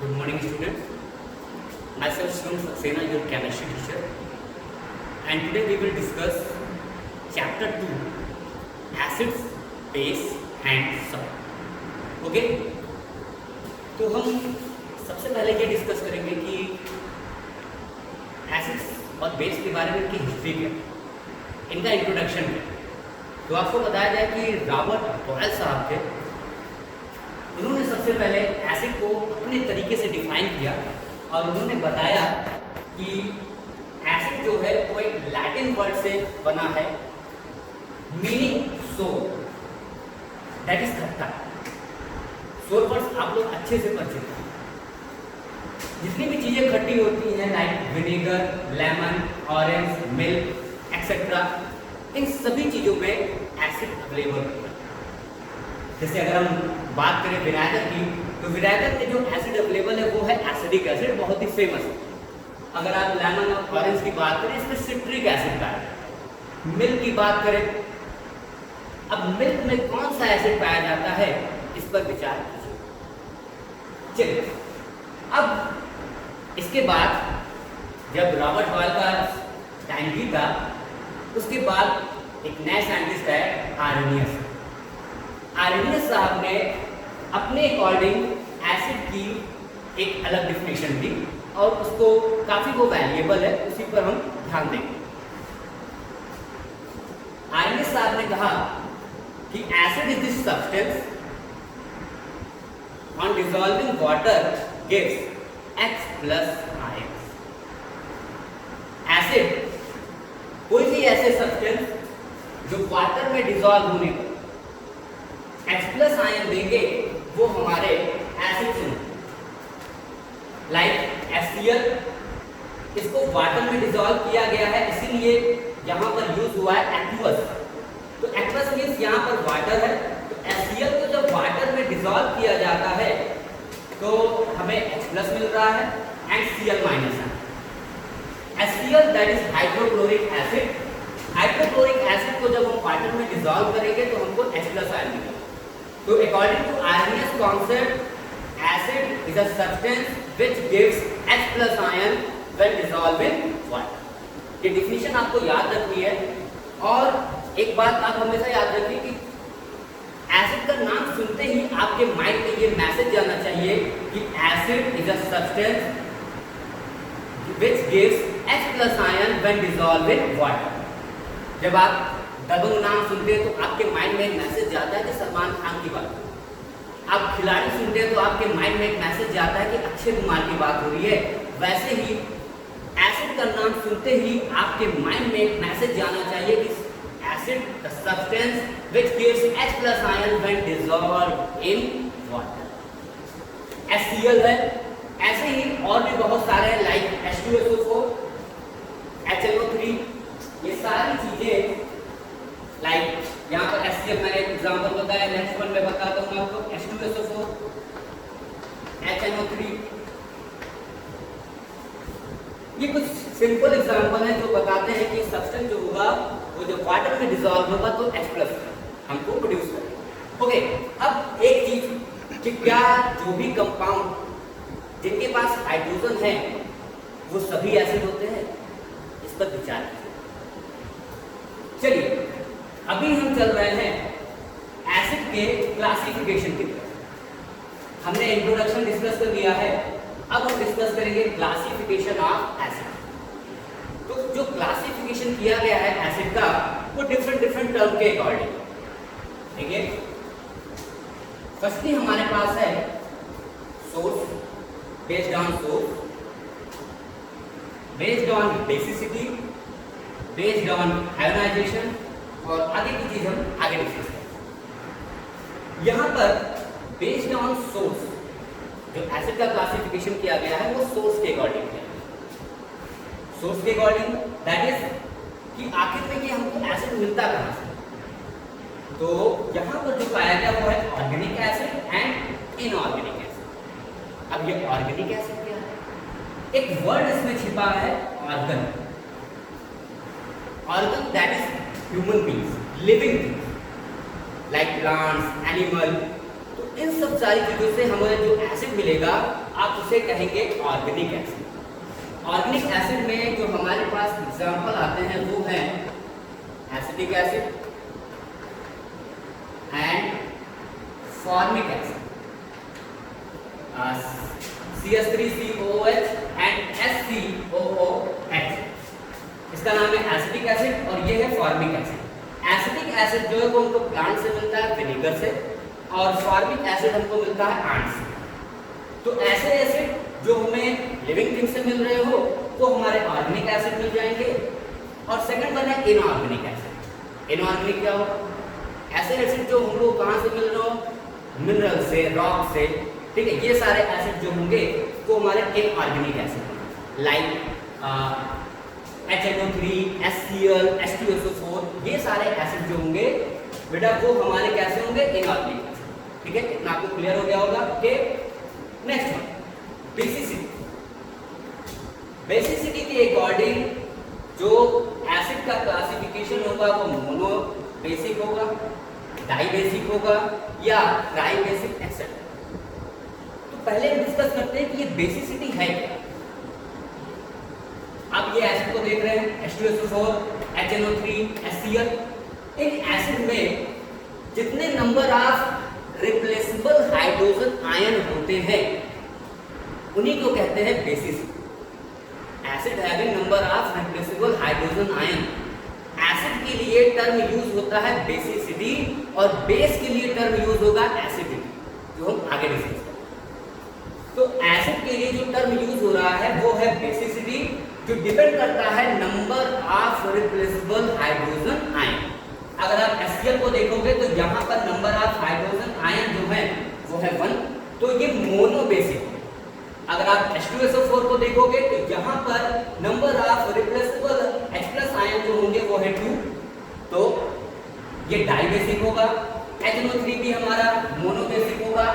Good morning, students. Myself Shivam Saxena, your chemistry teacher, and today we will discuss chapter 2, acids, base and salt. Okay? तो हम सबसे पहले ये discuss करेंगे कि एसिड्स और बेस के बारे में इनकी हिस्ट्री क्या, इनका इंट्रोडक्शन क्या। तो आपको बताया जाए कि रॉबर्ट बॉयल साहब थे, उन्होंने सबसे पहले एसिड को अपने तरीके से डिफाइन किया और उन्होंने बताया कि एसिड जो है वो एक लैटिन वर्ड से बना है, मीनिंग सोर, दैट इज खट्टा। सोर वर्ड्स आप लोग अच्छे से परिचित हैं। जितनी भी चीज़ें खट्टी होती हैं like vinegar, lemon, orange, milk etcetera, इन सभी चीज़ों में एसिड अवेलेबल होता है। जैसे अगर हम बात करें विनेगर की, तो विनेगर में जो एसिड अवेलेबल है वो है एसिडिक एसिड, बहुत ही फेमस है। अगर आप लेमन और ऑरेंज की बात करें, इसमें सिट्रिक एसिड पाया जाता है। मिल्क की बात करें, अब मिल्क में कौन सा एसिड पाया जाता है, इस पर विचार कीजिए। चलिए, अब इसके बाद जब रॉबर्ट बॉयल का टाइम भी था, उसके बाद एक नया साइंटिस्ट है आर्रेनियस। आर्रेनियस साहब ने अपने अकॉर्डिंग एसिड की एक अलग डिफिनेशन दी और उसको काफ़ी वो वैल्यूएबल है, उसी पर हम ध्यान देंगे। आर्रेनियस साहब ने कहा कि acid is this substance on dissolving water gives X+ ions। Acid कोई भी ऐसे सब्सटेंस जो वाटर में डिसॉल्व होने पर X+ आयन देंगे, वो हमारे एसिड से लाइक HCl, इसको वाटर में डिसॉल्व किया गया है, इसीलिए यहाँ पर यूज हुआ है एक्वस। तो एक्वस मीन्स यहाँ पर वाटर है, तो HCl को जब वाटर में डिसॉल्व किया जाता है तो हमें H+ मिल रहा है एंड Cl- है। HCl that is hydrochloric acid. Hydrochloric acid को जब हम वाटर में डिसॉल्व करेंगे तो हमको H+ आयन मिलेगा। तो according to Arrhenius concept, acid is a substance which gives H+ ion when dissolve in water. ये डिफिनेशन आपको याद रखनी है। और एक बात आप हमेशा याद रखिए कि एसिड का नाम सुनते ही आपके माइंड में ये मैसेज जाना चाहिए कि acid is a substance which gives H+ ion when dissolve in water. जब आप दबंग नाम सुनते हैं तो आपके माइंड में एक मैसेज जाता है कि सलमान खान की बात। आप खिलाड़ी सुनते हैं तो आपके माइंड में एक मैसेज जाता है कि अक्षय कुमार की बात हो रही है। वैसे ही एसिड का नाम सुनते ही आपके माइंड में एक मैसेज जाना चाहिए कि acid the substance which gives H+ ion when dissolve in water. HCl है, ऐसे ही और भी बहुत सारे लाइक H2SO4, HNO3, ये सारी चीजें लाइक यहाँ पर HCl मैंने एग्जांपल बताया, नेक्स्ट वन में बताता हूँ आपको H2SO4, HNO3। ये कुछ सिंपल एग्जांपल है जो बताते हैं कि सब्सटेंस जो होगा वो जो वाटर में डिसॉल्व होगा तो H+ हमको प्रोड्यूस करेगा। ओके, अब एक चीज कि क्या जो भी कंपाउंड जिनके पास हाइड्रोजन है वो सभी एसिड होते हैं, इस पर विचार कीजिए। चलिए, अभी हम चल रहे हैं एसिड के क्लासिफिकेशन की तरफ। हमने इंट्रोडक्शन डिस्कस कर लिया है, अब हम डिस्कस करेंगे क्लासिफिकेशन ऑफ एसिड। तो जो क्लासिफिकेशन किया गया है एसिड का, वो डिफरेंट टर्म के अकॉर्डिंग। ठीक है, फर्स्टली हमारे पास है source, based on source, based on basicity, based on ionisation, और आगे की चीज हम आगे डिस्कस करेंगे। यहाँ पर बेस्ड ऑन सोर्स जो एसिड का क्लासिफिकेशन किया गया है वो सोर्स के अकॉर्डिंग है। सोर्स के अकॉर्डिंग दैट इज कि आखिर में कि हमको एसिड मिलता कहाँ से। तो यहाँ पर जो पाया गया वो है organic acid and inorganic acid. अब ये ऑर्गेनिक एसिड क्या है? एक वर्ड इसमें छिपा है, organ. Organ that is human beings, living things like plants, animal. तो इन सब सारी चीजों से हमें जो एसिड मिलेगा, आप उसे उसे कहेंगे ऑर्गेनिक एसिड। ऑर्गेनिक एसिड में जो हमारे पास एग्जाम्पल आते हैं वो है acetic acid and formic acid, CH3COOH and SCOOH। इसका नाम है एसिटिक एसिड और ये है फॉर्मिक एसिड। एसिटिक एसिड जो है वो हमको प्लांट से मिलता है विनेगर से, और फॉर्मिक एसिड हमको मिलता है आंट से। तो ऐसे एसिड जो हमें लिविंग थिंग से मिल रहे हो तो हमारे ऑर्गेनिक एसिड मिल जाएंगे। और सेकंड वन है इनऑर्गेनिक एसिड। इनऑर्गेनिक क्या हो? ऐसे एसिड जो हम लोग कहाँ से मिल रहे हो? मिनरल से, रॉक से, ठीक है। ये सारे एसिड जो होंगे वो हमारे inorganic acid, like HNO3, HCl, H2SO4, ये सारे एसिड जो होंगे बेटा वो हमारे कैसे होंगे? Inorganic acid. ठीक है, इतना आपको क्लियर हो गया होगा। Okay, next one basicity. Basicity के अकॉर्डिंग जो एसिड का क्लासिफिकेशन होगा वो मोनो बेसिक होगा, डाई बेसिक होगा या ट्राई बेसिक एक्सेट्रा। तो पहले हम डिस्कस करते हैं कि ये बेसिसिटी है क्या। आप ये एसिड को देख रहे हैं H2SO4, HNO3, HCl। In acid में जितने number of replaceable hydrogen ion होते हैं उन्हीं को कहते हैं basicity. Acid having number of replaceable hydrogen ion, acid के लिए टर्म यूज होता है बेसिसिटी और बेस के लिए टर्म यूज होगा एसिडिटी, जो हम आगे डिस्कस करेंगे। तो एसिड के लिए जो टर्म यूज हो रहा है वो है बेसिसिटी, जो डिपेंड करता है number of replaceable hydrogen ion. अगर आप HCl को देखोगे तो यहाँ पर नंबर ऑफ हाइड्रोजन आयन जो है वो है 1, तो ये मोनो बेसिक। अगर आप H2SO4 को देखोगे तो यहाँ पर number of replaceable H+ ion जो होंगे वो है 2, तो ये डाई बेसिक होगा। HNO3 भी हमारा मोनो बेसिक होगा।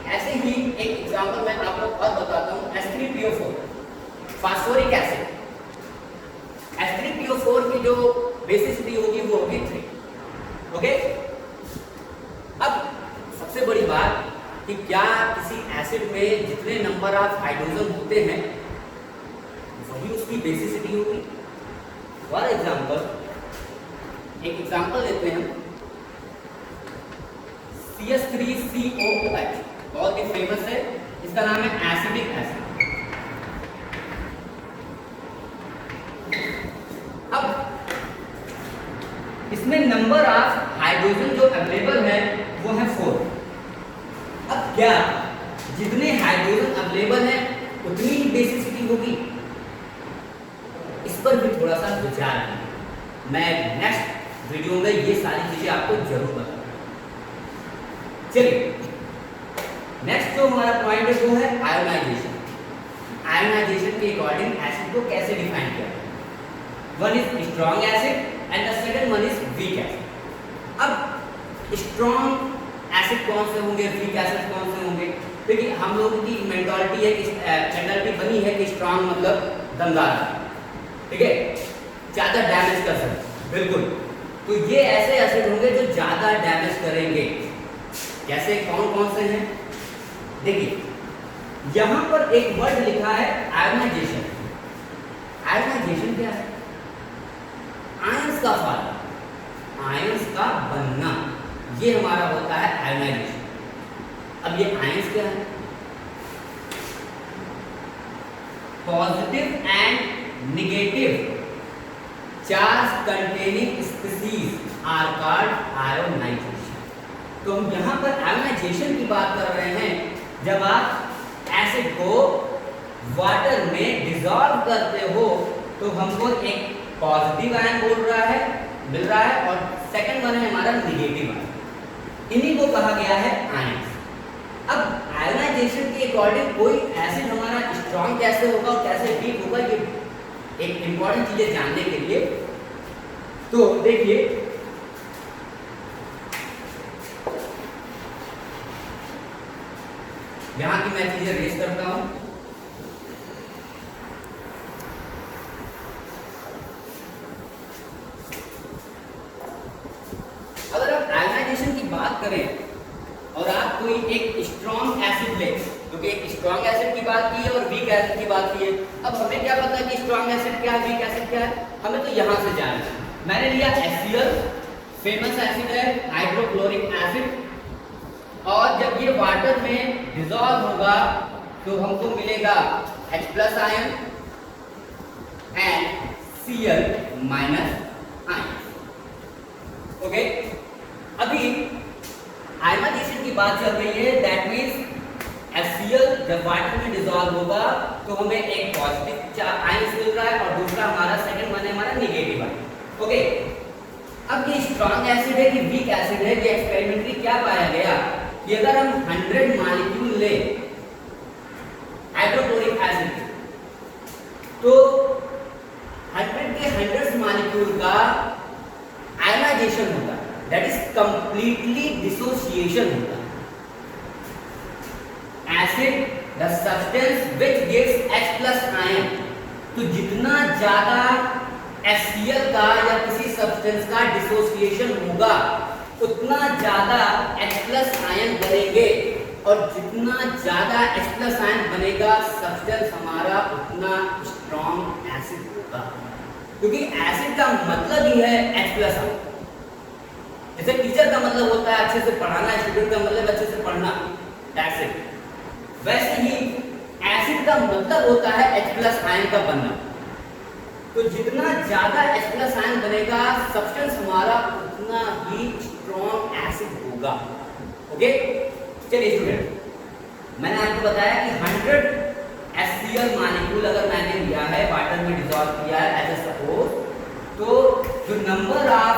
ऐसे ही एक एग्जांपल मैं आपको और बताता हूँ, H3PO4 फास्फोरिक एसिड। H3PO4 की जो बेसिसिटी होगी वो होगी 3। ओके, अब सबसे बड़ी बात कि क्या किसी एसिड में जितने नंबर ऑफ हाइड्रोजन होते हैं वही उसकी बेसिसिटी होगी? फॉर एग्जांपल, एक एग्जांपल लेते हैं, CH3COOH बहुत ही फेमस है, इसका नाम है एसिडिक एसिड। अब इसमें नंबर ऑफ हाइड्रोजन जो अवेलेबल है वो है 4। अब क्या जितने हाइड्रोजन अवेलेबल है उतनी ही बेसिसिटी होगी? इस पर भी थोड़ा सा विचार करें। मैं नेक्स्ट वीडियो में ये सारी चीजें आपको जरूर बताऊंगा। चलिए, नेक्स्ट जो हमारा पॉइंट है वो है आयोनाइजेशन। आयोनाइजेशन के अकॉर्डिंग एसिड को कैसे डिफाइन किया? One is strong acid and the second one is weak acid. अब स्ट्रॉन्ग एसिड कौन से होंगे, वीक एसिड कौन से होंगे? देखिए, हम लोगों की मेंटालिटी है कि मेंटालिटी बनी है कि स्ट्रॉन्ग मतलब दमदार, ठीक है, ज्यादा डैमेज कर सकते। बिल्कुल, तो ये ऐसे एसिड होंगे जो ज्यादा डैमेज करेंगे। कैसे, कौन कौन से हैं? देखिए, यहां पर एक वर्ड लिखा है आयोनाइजेशन। आयोनाइजेशन क्या है? आयंस का फॉर्म, आयंस का बनना, ये हमारा होता है आयोनाइजेशन। अब ये आयंस क्या है? Positive and negative charge containing species are called ionisation. तो हम यहाँ पर आयोनाइजेशन की बात कर रहे हैं जब आप एसिड को वाटर में डिसॉल्व करते हो तो हमको एक पॉजिटिव आयन मिल रहा है और सेकंड वन है हमारा नेगेटिव आयन। इन्हीं को कहा गया है आयंस। अब आयोनाइजेशन के अकॉर्डिंग कोई एसिड हमारा स्ट्रॉन्ग कैसे होगा और कैसे वीक होगा, ये एक इंपॉर्टेंट चीजें जानने के लिए। तो देखिए, यहां की मैं चीजें रेस करता हूं। अगर आप आयोनाइजेशन की बात करें और आप कोई एक स्ट्रॉन्ग एसिड ले, क्योंकि एक स्ट्रॉन्ग एसिड की बात बात की है और वीक एसिड की बात की है। अब हमें क्या पता है कि स्ट्रॉन्ग एसिड क्या है, वीक एसिड क्या है, हमें तो यहाँ से जानना है। मैंने लिया HCl, फेमस एसिड है, हाइड्रोक्लोरिक एसिड, और जब ये वाटर में डिसॉल्व होगा तो हमको मिलेगा H+ ion and Cl- ion. Okay, अभी आयनाइजेशन की बात चल रही है, दैट मींस HCl जब वाटर में डिसॉल्व होगा तो हमें एक पॉजिटिव आयन मिल रहा है और दूसरा हमारा सेकंड वन है हमारा नेगेटिव आयन। ओके, अब ये स्ट्रॉन्ग एसिड है कि वीक एसिड है, ये एक्सपेरिमेंटली क्या पाया गया कि अगर हम 100 मॉलिक्यूल ले हाइड्रोक्लोरिक एसिड के, तो 100 के 100 मॉलिक्यूल का आयनाइजेशन होता है, दैट इज कंप्लीटली डिसोसिएशन होता है। Acid the substance which gives H+ ion, तो जितना ज्यादा HCl का या किसी सब्सटेंस का डिसोसिएशन होगा उतना ज्यादा H+ आयन बनेंगे, और जितना ज्यादा H+ आयन बनेगा सब्सटेंस हमारा उतना स्ट्रॉन्ग एसिड होगा, क्योंकि एसिड का मतलब ही है H+ आयन। जैसे टीचर का मतलब होता है अच्छे से पढ़ाना, स्टूडेंट का मतलब अच्छे से पढ़ना, दैट्स इट। वैसे ही एसिड का मतलब होता है H+ आयन का बनना। तो जितना ज्यादा H+ आयन बनेगा सब्सटेंस हमारा उतना ही स्ट्रॉन्ग एसिड होगा। ओके, चलिए स्टूडेंट, मैंने आपको बताया कि 100 HCl मॉलिक्यूल अगर मैंने लिया है, वाटर में डिसॉल्व किया है एज ए सपोज, तो जो नंबर ऑफ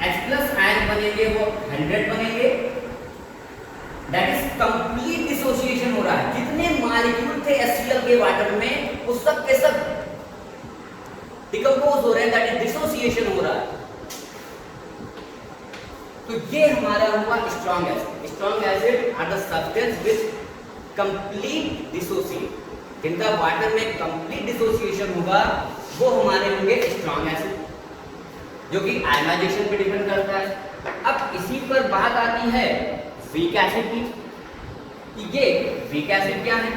H+ आयन बनेंगे वो 100 बनेंगे, दैट इज कंप्लीट डिसोसिएशन हो रहा है। जितने मॉलिक्यूल थे HCl के वाटर में वो सब के सब डिकम्पोज हो रहे हैं, दैट इज डिसोसिएशन हो रहा है। तो ये हमारा हुआ strong acid. Strong acid are the substance which complete dissociate, जिनका वाटर में कंप्लीट डिसोसिएशन होगा वो हमारे होंगे स्ट्रॉन्ग एसिड, जो कि आयनाइजेशन पे डिपेंड करता है। अब इसी पर बात आती है वीक एसिड की, कि ये वीक एसिड क्या है।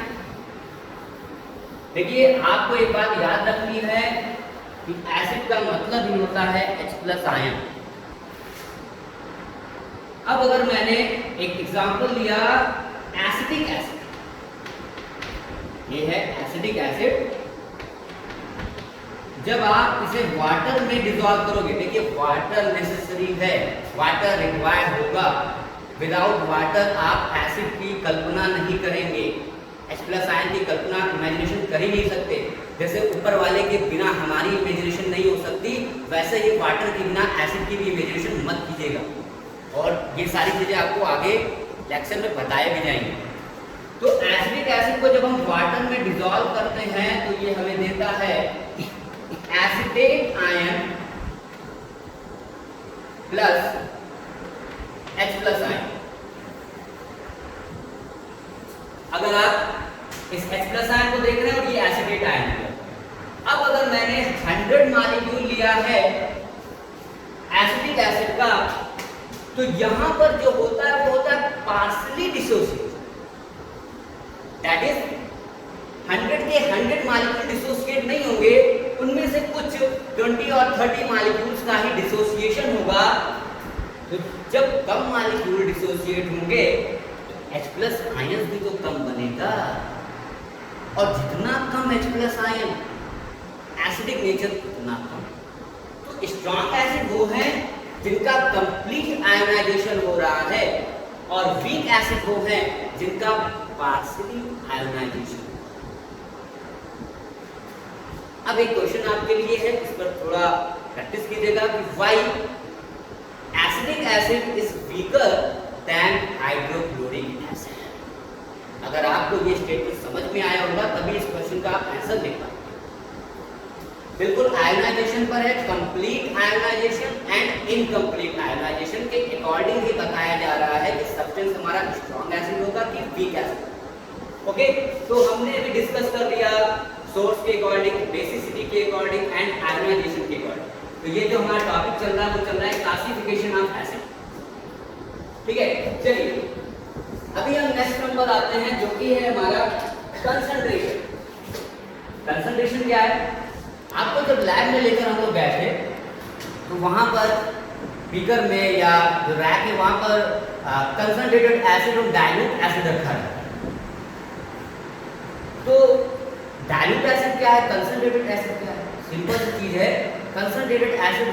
देखिए, आपको एक बात याद रखनी है कि एसिड का मतलब ही होता है H+ आयन। अब अगर मैंने एक एग्जांपल लिया एसिटिक एसिड, ये है एसिटिक एसिड, जब आप इसे वाटर में डिसॉल्व करोगे, देखिए वाटर नेसेसरी है, वाटर रिक्वायर्ड होगा, विदाउट वाटर आप एसिड की कल्पना नहीं करेंगे, H+ आयन की कल्पना इमेजिनेशन कर ही नहीं सकते। जैसे ऊपर वाले के बिना हमारी इमेजिनेशन नहीं हो सकती, वैसे ही वाटर के बिना एसिड की भी इमेजिनेशन मत कीजिएगा। और ये सारी चीजें आपको आगे लेक्चर में बताए भी जाएंगे। तो एसिडिक एसिड को जब हम वाटर में डिसॉल्व करते हैं तो ये हमें देता है acetate ion plus H+ ion. अगर आप इस H+ आयन को देख रहे हैं और ये एसिटेट आयन है, अब अगर मैंने 100 मॉलिक्यूल लिया है एसिटिक एसिड का, तो यहां पर जो होता है वो होता है पार्शियली डिसोसिएट, दैट इज 100 के 100 मॉलिक्यूल डिसोसिएट नहीं होंगे, उनमें से कुछ 20 और 30 मॉलिक्यूल्स का ही डिसोसिएशन होगा। तो जब कम मॉलिक्यूल डिसोसिएट होंगे तो H+ आयन भी तो कम बनेगा, और जितना कम H+ आयन एसिडिक नेचर उतना कम। तो स्ट्रॉन्ग एसिड वो है जिनका कंप्लीट आयोनाइजेशन हो रहा है, और वीक एसिड वो है जिनका पार्शियली आयोनाइजेशन। अब एक क्वेश्चन आपके लिए है, इस पर थोड़ा प्रैक्टिस कीजिएगा कि why acidic acid is weaker then hydrochloric acid. अगर आपको ये स्टेटमेंट समझ में आया होगा तभी इस क्वेश्चन का आप आंसर दे पाएंगे। बिल्कुल आयोनाइजेशन पर है, complete ionisation and incomplete ionisation के अकॉर्डिंग ही बताया जा रहा है कि सब्सटेंस हमारा स्ट्रॉन्ग एसिड होगा कि वीक एसिड। ओके, तो हमने अभी डिस्कस कर लिया सोर्स के अकॉर्डिंग, बेसिसिटी के अकॉर्डिंग एंड आयोनाइजेशन के अकॉर्डिंग। तो ये जो हमारा टॉपिक चल रहा है वो चल रहा है क्लासिफिकेशन ऑफ एसिड। ठीक है, चलिए अभी हम नेक्स्ट नंबर आते हैं जो कि है हमारा कंसंट्रेशन। कंसंट्रेशन क्या है? आपको जब लैब में लेकर हम लोग गए थे तो वहां पर बीकर में या जो रैक है वहां पर कंसंट्रेटेड एसिड और डाइल्यूट एसिड रखा है। तो डाइल्यूट एसिड क्या है, कंसंट्रेटेड एसिड क्या है? सिंपल सी चीज है, कंसंट्रेटेड एसिड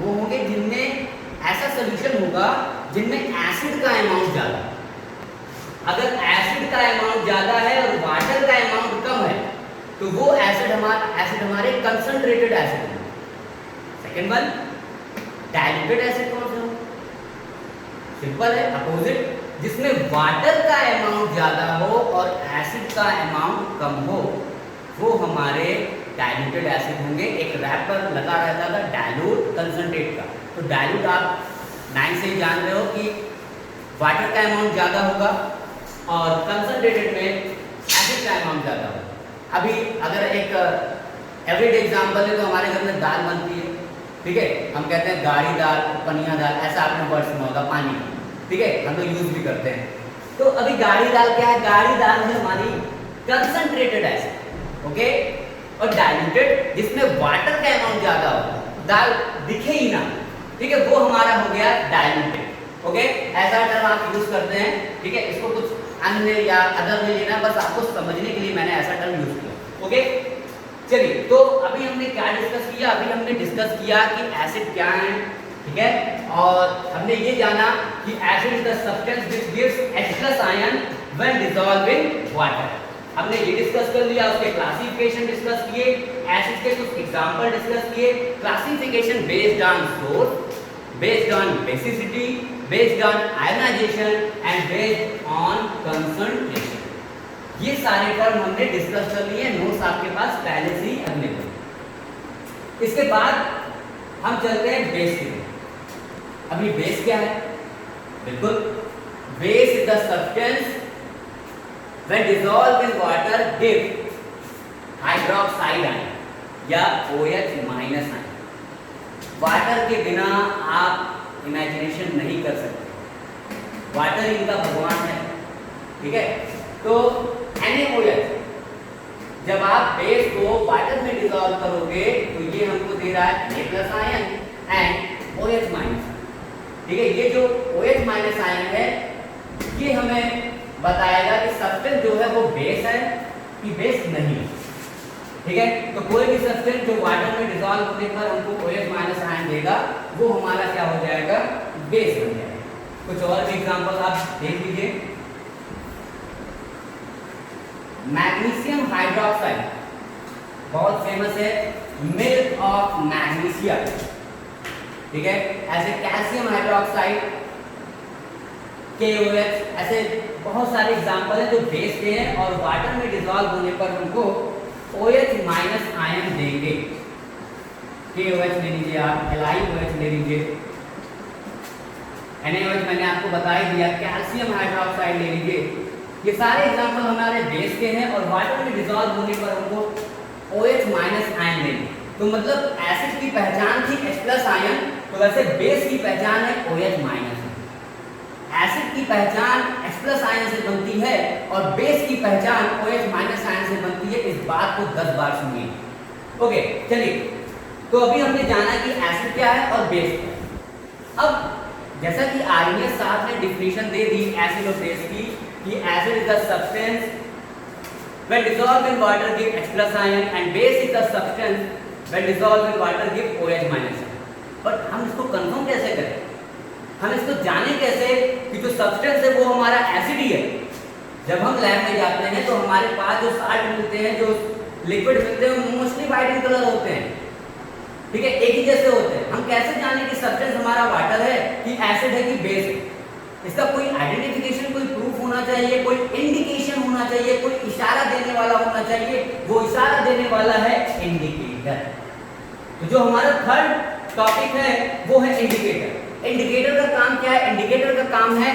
वो होंगे जिनमें ऐसा सोल्यूशन होगा जिनमें एसिड का अमाउंट ज्यादा। अगर एसिड का अमाउंट ज्यादा है और वाटर का अमाउंट कम है तो वो एसिड हमारे कंसंट्रेटेड एसिड है। सेकंड वन, डाइल्यूटेड एसिड कौन सा? सिंपल है, अपोजिट, जिसमें वाटर का अमाउंट ज्यादा हो और एसिड का अमाउंट कम हो, वो हमारे डाइल्यूटेड एसिड होंगे। एक रैप पर लगा रहता था डाइल्यूट कंसंट्रेट का। तो डाइल्यूट आप 9 से ही जान रहे हो कि वाटर का अमाउंट ज्यादा होगा और कंसंट्रेटेड में एसिड का अमाउंट ज्यादा होगा। अभी अगर एक एवरीडे एग्जांपल है तो हमारे घर में दाल बनती है, ठीक है, हम कहते हैं गाढ़ी दाल, पनिया दाल, ऐसा आपने वर्ड सुना होगा, पानी, ठीक है, हम लोग यूज भी करते हैं। तो अभी गाढ़ी दाल क्या है? गाढ़ी दाल है हमारी कंसंट्रेटेड एसिड, ओके, और डाइल्यूटेड जिसमें वाटर का अमाउंट ज्यादा हो, दाल दिखे ही ना, ठीक है, वो हमारा हो गया डाइल्यूटेड, ओके। ऐसा टर्म आप यूज करते हैं, ठीक है, इसको कुछ अन्य या अदर में लेना, बस आपको समझने के लिए मैंने ऐसा टर्म यूज किया, ओके। चलिए, तो अभी हमने क्या डिस्कस किया? अभी हमने डिस्कस किया कि एसिड क्या है, ठीक है, और हमने ये जाना कि acid is the substance which gives H+ ion when dissolve in water. हमने ये डिस्कस कर लिया, उसके क्लासिफिकेशन डिस्कस किए, एसिड के कुछ एग्जांपल डिस्कस किए, classification based on source, based on basicity, based on ionisation and based on concentration. ये सारे टर्म हमने डिस्कस कर लिए, नोट्स आपके पास पहले से ही अवेलेबल। इसके बाद हम चलते हैं बेस की। अभी बेस क्या है? बिल्कुल, base is the substance when dissolved in water give hydroxide ion या OH- आयन। वाटर के बिना आप इमेजिनेशन नहीं कर सकते, वाटर इनका भगवान है, ठीक है। तो NaOH, जब आप बेस को वाटर में डिसॉल्व करोगे तो ये हमको दे रहा है Na+ आयन एंड OH-, ठीक है। ये जो OH- आयन है ये हमें बताएगा कि सब्सटेंस जो है वो बेस है कि बेस नहीं, ठीक है। तो कोई भी सब्सटेंस जो वाटर में डिसॉल्व होने पर हमको OH- आयन देगा वो हमारा क्या हो जाएगा? बेस बन जाएगा। कुछ और भी एग्जांपल आप देख लीजिए। मैग्नीशियम हाइड्रोक्साइड बहुत फेमस है, मिल्क ऑफ मैग्नीशिया, ठीक है। ऐसे कैल्शियम हाइड्रोक्साइड, KOH, ऐसे बहुत सारे एग्जांपल हैं जो बेस के हैं और वाटर में डिसॉल्व होने पर हमको OH- आयन देंगे। KOH ले लीजिए आप, LiOH ले लीजिए, NaOH मैंने आपको बता ही दिया, कैल्शियम हाइड्रोक्साइड ले लीजिए। ये सारे एग्जांपल हमारे बेस के हैं और वाटर में डिसॉल्व होने पर हमको OH- आयन देंगे। तो मतलब एसिड की पहचान थी H+ आयन, तो वैसे बेस की पहचान है OH-। एसिड की पहचान H+ आयन से बनती है और बेस की पहचान OH- आयन से बनती है। इस बात को 10 बार सुनिए, ओके। चलिए, तो अभी हमने जाना कि एसिड क्या है और बेस क्या है। अब जैसा कि आर्यन साहब ने डिफिनेशन दे दी एसिड और बेस की कि acid is the substance when dissolved in water give H+ ion and base is the substance when dissolved in water give OH- ion. But हम इसको कंफर्म कैसे करें? हम इसको जाने कैसे कि जो सब्सटेंस है वो हमारा एसिड ही है? जब हम लैब में जाते हैं तो हमारे पास जो साल्ट मिलते हैं, जो लिक्विड मिलते हैं, वो मोस्टली वाइट इन कलर होते हैं, ठीक है, एक ही जैसे होते हैं। हम कैसे जाने कि सब्सटेंस हमारा वाटर है कि एसिड है कि बेस है? इसका कोई आइडेंटिफिकेशन, कोई प्रूफ होना चाहिए, कोई इंडिकेशन होना चाहिए, कोई इशारा देने वाला होना चाहिए। वो इशारा देने वाला है इंडिकेटर। तो जो हमारा थर्ड टॉपिक है वो है इंडिकेटर। इंडिकेटर का काम क्या है? इंडिकेटर का काम है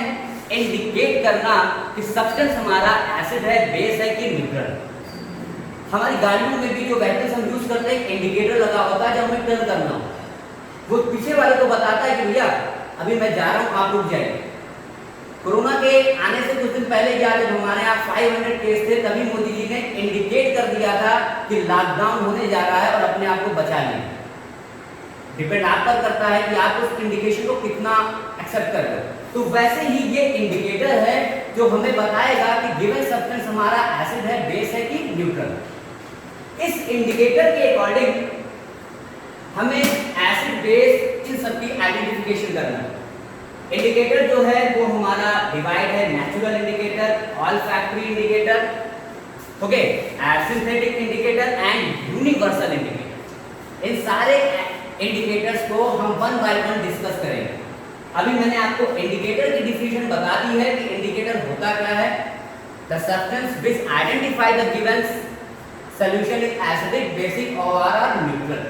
इंडिकेट करना कि सब्सटेंस हमारा एसिड है, बेस है कि न्यूट्रल। हमारी गाड़ियों में भी जो व्हीकल्स हम यूज करते हैं इंडिकेटर लगा होता है, जब हमें टर्न करना होता है वो पीछे वाले को बताता है कि भैया अभी मैं जा रहा हूं, आप रुक जाइए। कोरोना के आने से कुछ दिन पहले क्या, जब हमारे यहाँ 500 केस थे, तभी मोदी जी ने इंडिकेट कर दिया था कि लॉकडाउन होने जा रहा है और अपने आप को बचा लें। डिपेंड आप पर करता है कि आप उस इंडिकेशन को कितना एक्सेप्ट कर रहे हो। तो वैसे ही ये इंडिकेटर है जो हमें बताएगा कि गिवन सब्सटेंस हमारा एसिड है, बेस है कि न्यूट्रल। इस इंडिकेटर के अकॉर्डिंग हमें एसिड बेस इन सबकी आइडेंटिफिकेशन करना है। इंडिकेटर जो है वो हमारा डिवाइड है natural indicator, olfactory indicator, okay, synthetic indicator and universal indicator. इन सारे इंडिकेटर्स को हम वन बाय वन डिस्कस करेंगे। अभी मैंने आपको इंडिकेटर की डिफिनेशन बता दी है कि इंडिकेटर होता क्या है। The substance which identify the given solution is acidic, basic और न्यूट्रल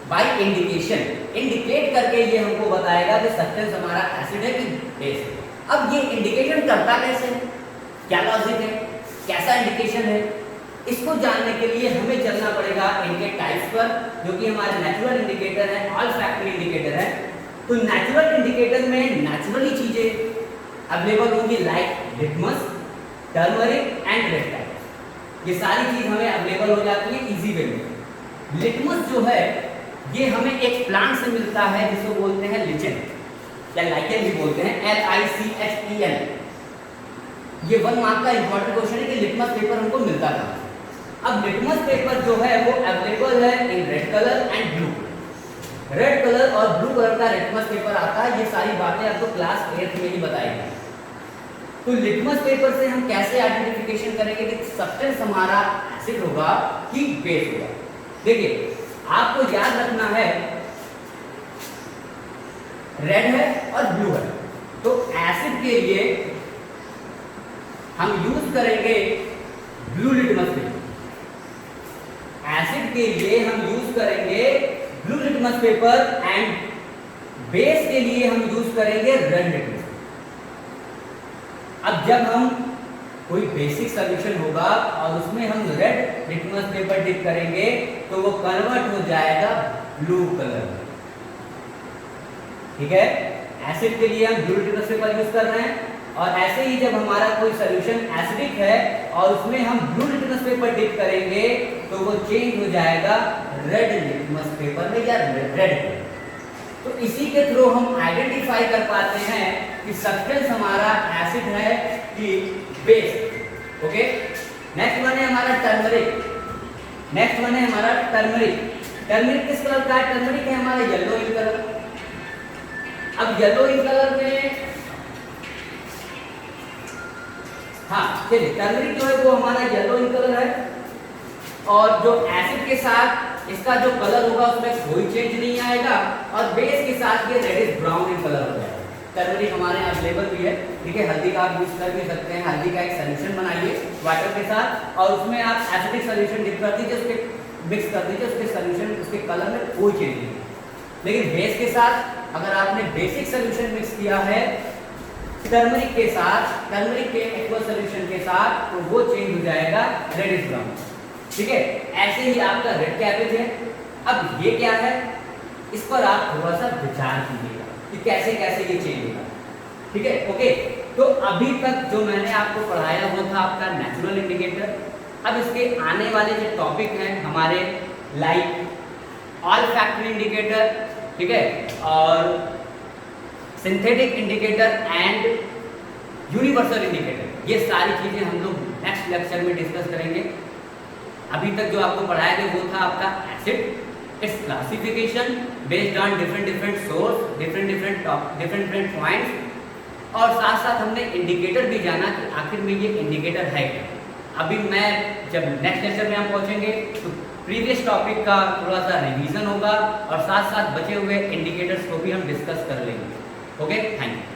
बाय इंडिकेशन। इंडिकेट करके ये हमको बताएगा कि सब्सटेंस हमारा एसिड है कि बेस है। अब ये इंडिकेशन करता कैसे है, क्या लॉजिक है, कैसा इंडिकेशन है, इसको जानने के लिए हमें चलना पड़ेगा इनके टाइप्स पर, जो कि हमारे नेचुरल इंडिकेटर है, ऑल्फैक्टरी इंडिकेटर है। तो नेचुरल इंडिकेटर में नेचुरली चीजें अवेलेबल होंगी like litmus, turmeric and red type. ये सारी चीज हमें अवेलेबल हो जाती है इजी वे में। लिटमस जो है ये हमें एक प्लांट से मिलता है जिसको बोलते हैं लिचेन या लाइकेन भी बोलते हैं, LICHEN। ये 1 मार्क का इंपॉर्टेंट क्वेश्चन है कि लिटमस पेपर हमको मिलता था। अब लिटमस पेपर जो है वो अवेलेबल है in red colour and blue. Red colour और ब्लू कलर का लिटमस पेपर आता है। ये सारी बातें आपको क्लास 8th में ही बताएगी। तो लिटमस पेपर से हम कैसे आइडेंटिफिकेशन करेंगे कि सब्सटेंस हमारा एसिड होगा कि बेस होगा। देखिए आपको याद रखना है रेड है और ब्लू है, तो एसिड के लिए हम यूज करेंगे ब्लू लिटमस पेपर। एसिड के लिए हम यूज करेंगे blue litmus paper and base के लिए हम यूज करेंगे रेड लिटमस। अब जब हम कोई बेसिक सॉल्यूशन होगा और उसमें हम रेड लिटमस पेपर डिप करेंगे तो वो कन्वर्ट हो जाएगा ब्लू कलर। ठीक है, एसिड के लिए हम ब्लू लिटमस पेपर यूज कर रहे हैं, और ऐसे ही जब हमारा कोई सॉल्यूशन एसिडिक है और उसमें हम ब्लू लिटमस पेपर डिप करेंगे तो वो चेंज हो जाएगा रेड लिटमस पेपर में या रेड। तो इसी के थ्रू हम आइडेंटिफाई कर पाते हैं कि सब्सटेंस हमारा एसिड है कि बेस। ओके, नेक्स्ट वन है हमारा टर्मरिक। नेक्स्ट वन है हमारा टर्मरिक। टर्मरिक किस कलर का है? टर्मरिक है हमारा येलो इन कलर। अब येलो इन कलर में हाँ चलिए, टर्मरिक जो है वो हमारा येलो इन कलर है, और जो एसिड के साथ इसका जो कलर होगा उसमें कोई चेंज नहीं आएगा, और बेस के साथ ये रेडिश ब्राउन इन कलर हो जाएगा। टर्मरिक हमारे यहाँ अवेलेबल भी है। ठीक है, हल्दी का आप यूज कर भी सकते हैं। हल्दी का एक सोल्यूशन बनाइए वाटर के साथ और उसमें आप एसिडिक सोल्यूशन डिप कर दीजिए, उसके मिक्स कर दीजिए, उसके सोल्यूशन उसके कलर में कोई चेंज नहीं। लेकिन बेस के साथ अगर आपने बेसिक सोल्यूशन मिक्स किया है टर्मरिक के साथ, टर्मरिक के एक्वस सोल्यूशन के साथ, तो वो चेंज हो जाएगा रेडिश ब्राउन। ठीक है, ऐसे ही आपका रेड कैबेज है। अब ये क्या है, इस पर आप थोड़ा सा विचार कीजिएगा कि कैसे कैसे ये चेंज होगा। ठीक है, ओके। तो अभी तक जो मैंने आपको पढ़ाया वो था आपका नेचुरल इंडिकेटर। अब इसके आने वाले जो टॉपिक हैं हमारे लाइक ऑल्फैक्टरी इंडिकेटर, ठीक है, और synthetic indicator and universal indicator, ये सारी चीजें हम लोग नेक्स्ट लेक्चर में डिस्कस करेंगे। अभी तक जो आपको पढ़ाया गया वो था आपका acid, it's classification based on different source, different points, और साथ साथ हमने इंडिकेटर भी जाना कि आखिर में ये इंडिकेटर है क्या। अभी मैं जब नेक्स्ट लेक्चर में हम पहुंचेंगे तो प्रीवियस टॉपिक का थोड़ा सा रिवीजन होगा और साथ साथ बचे हुए इंडिकेटर्स को भी हम डिस्कस कर लेंगे। Okay, thank you.